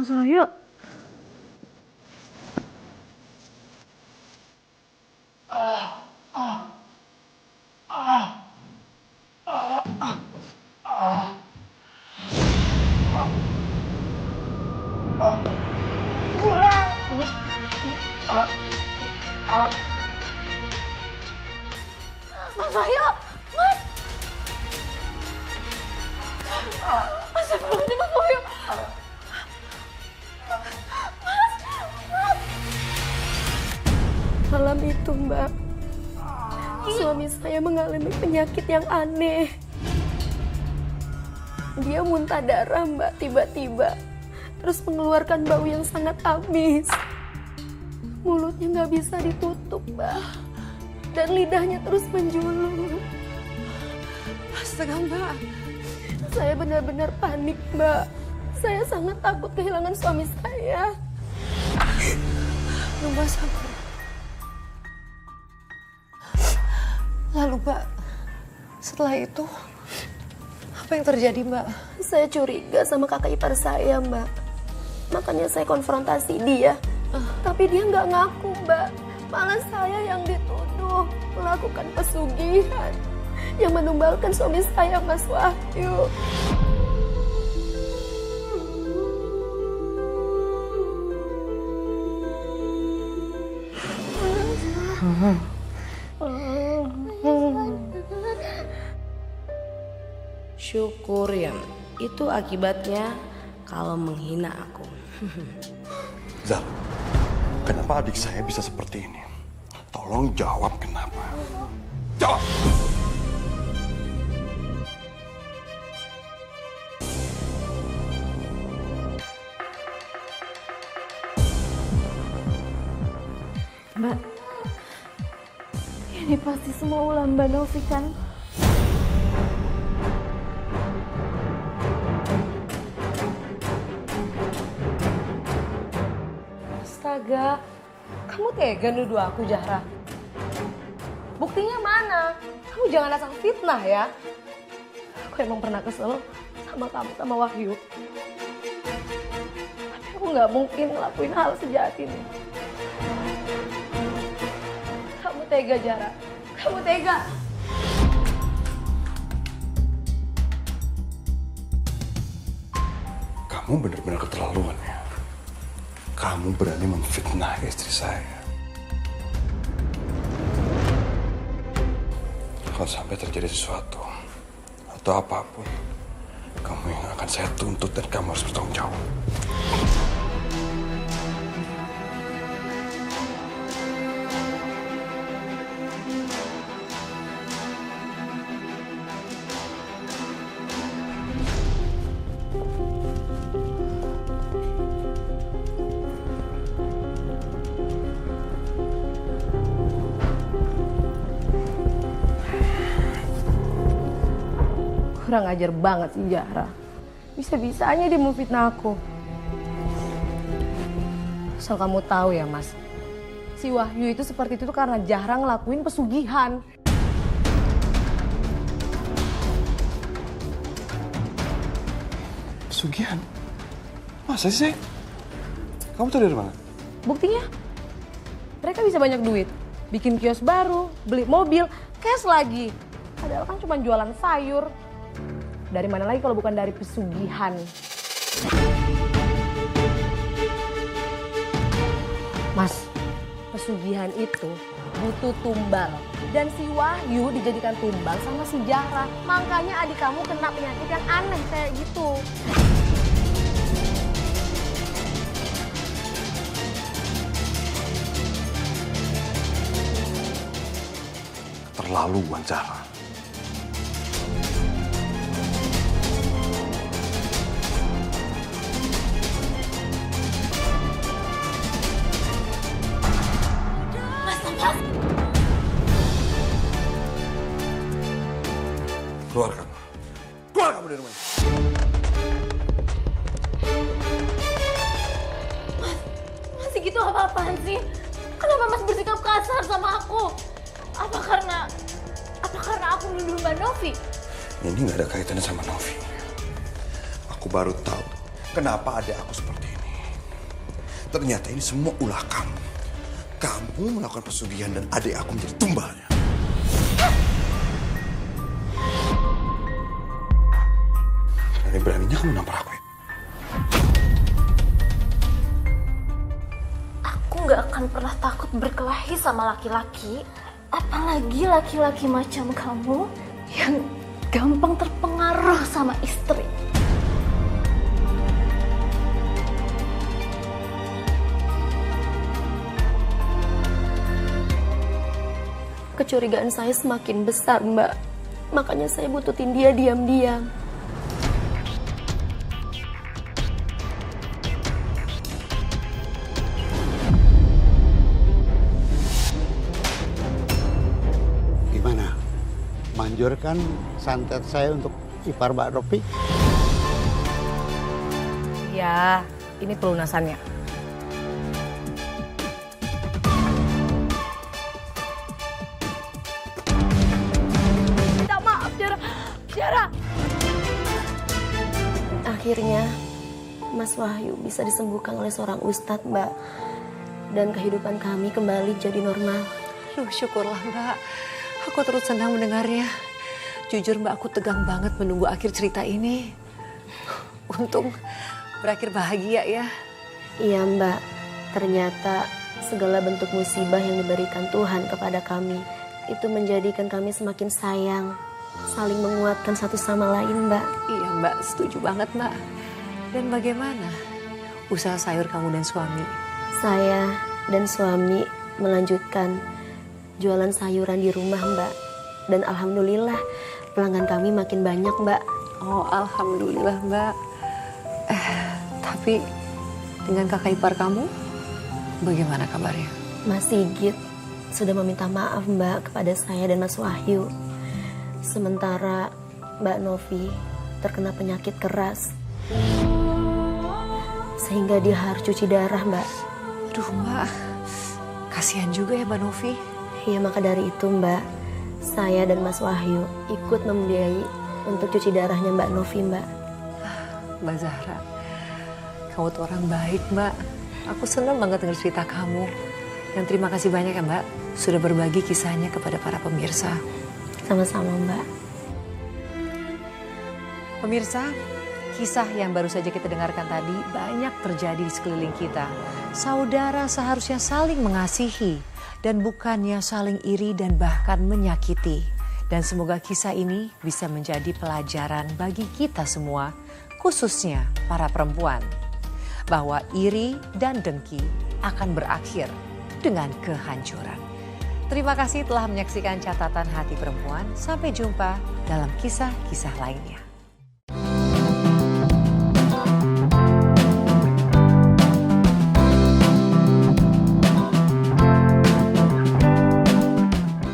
Mas Wahyu. Mas Wahyu, Mas. Astagfirullahaladzim, Mas Wahyu. Malam itu, Mbak, suami saya mengalami penyakit yang aneh. Dia muntah darah, Mbak, tiba-tiba. Terus mengeluarkan bau yang sangat amis. Mulutnya nggak bisa ditutup, Mbak. Dan lidahnya terus menjulur. Astaga, Mbak. Saya benar-benar panik, Mbak. Saya sangat takut kehilangan suami saya. Mbak sabar. Lalu, Mbak, setelah itu apa yang terjadi, Mbak? Saya curiga sama kakak ipar saya, Mbak. Makanya saya konfrontasi dia. Tapi dia nggak ngaku, Mbak. Malah saya yang dituduh melakukan pesugihan yang menumbalkan suami saya, Mas Wahyu. Syukur ya, itu akibatnya kalau menghina aku. Zal, kenapa adik saya bisa seperti ini? Tolong jawab kenapa. Jawab! Mbak, ini pasti semua ulah Mbak Novi kan? Astaga, kamu tega nuduh aku, Zahra? Buktinya mana? Kamu jangan asal fitnah ya. Aku emang pernah kesel sama kamu, sama Wahyu. Tapi aku nggak mungkin ngelakuin hal sejahat ini. Kamu tega, Zahra. Kamu tega. Kamu benar-benar keterlaluan ya. Kamu berani memfitnah istri saya. Kalau sampai terjadi sesuatu atau apapun, kamu yang akan saya tuntut dan kamu harus bertanggung jawab. Kurang ajar banget sih Zahra. Bisa-bisanya dia mau fitnah aku. Asal kamu tahu ya, Mas. Si Wahyu itu seperti itu tuh karena Zahra ngelakuin pesugihan. Pesugihan? Masa sih? Kamu tahu dari mana? Buktinya, mereka bisa banyak duit. Bikin kios baru, beli mobil, cash lagi. Padahal kan cuma jualan sayur. Dari mana lagi kalau bukan dari pesugihan? Mas, pesugihan itu butuh tumbal. Dan si Wahyu dijadikan tumbal sama si Zahra. Makanya adik kamu kena penyakit yang aneh kayak gitu. Keterlaluan, Zahra. Keluar kamu. Keluar kamu dari rumah ini. Mas gitu apa-apaan sih? Kenapa Mas bersikap kasar sama aku? Apa karena aku nuduh Mbak Novi? Ini nggak ada kaitannya sama Novi. Aku baru tahu kenapa adik aku seperti ini. Ternyata ini semua ulah kamu. Kamu melakukan pesugihan dan adik aku menjadi tumbalnya. Berani-beraninya kamu nampar aku ya? Aku nggak akan pernah takut berkelahi sama laki-laki. Apalagi laki-laki macam kamu yang gampang terpengaruh sama istri. Kecurigaan saya semakin besar, Mbak. Makanya saya bututin dia diam-diam. Gimana? Manjurkan santet saya untuk ipar Mbak Novi? Ya, ini pelunasannya. Minta maaf, Tiara. Akhirnya, Mas Wahyu bisa disembuhkan oleh seorang ustadz, Mbak. Dan kehidupan kami kembali jadi normal. Duh, syukurlah Mbak. Aku terus senang mendengarnya. Jujur Mbak, aku tegang banget menunggu akhir cerita ini. Untung berakhir bahagia ya. Iya, Mbak. Ternyata segala bentuk musibah yang diberikan Tuhan kepada kami itu menjadikan kami semakin sayang, saling menguatkan satu sama lain, Mbak. Iya Mbak, setuju banget Mbak. Dan bagaimana usaha sayur kamu dan suami? Saya dan suami melanjutkan jualan sayuran di rumah, Mbak. Dan alhamdulillah pelanggan kami makin banyak, Mbak. Oh, alhamdulillah Mbak. Tapi dengan kakak ipar kamu, bagaimana kabarnya? Mas Sigit sudah meminta maaf, Mbak, kepada saya dan Mas Wahyu. Sementara Mbak Novi terkena penyakit keras. Sehingga dia harus cuci darah, Mbak. Aduh Mbak, kasihan juga ya Mbak Novi. Ya, maka dari itu, Mbak, saya dan Mas Wahyu ikut membiayai untuk cuci darahnya Mbak Novi, Mbak. Mbak Zahra, kamu tuh orang baik Mbak. Aku senang banget dengar cerita kamu. Dan terima kasih banyak ya Mbak, sudah berbagi kisahnya kepada para pemirsa. Sama-sama, Mbak. Pemirsa, kisah yang baru saja kita dengarkan tadi banyak terjadi di sekeliling kita. Saudara seharusnya saling mengasihi dan bukannya saling iri dan bahkan menyakiti. Dan semoga kisah ini bisa menjadi pelajaran bagi kita semua, khususnya para perempuan, bahwa iri dan dengki akan berakhir dengan kehancuran. Terima kasih telah menyaksikan catatan hati perempuan. Sampai jumpa dalam kisah-kisah lainnya.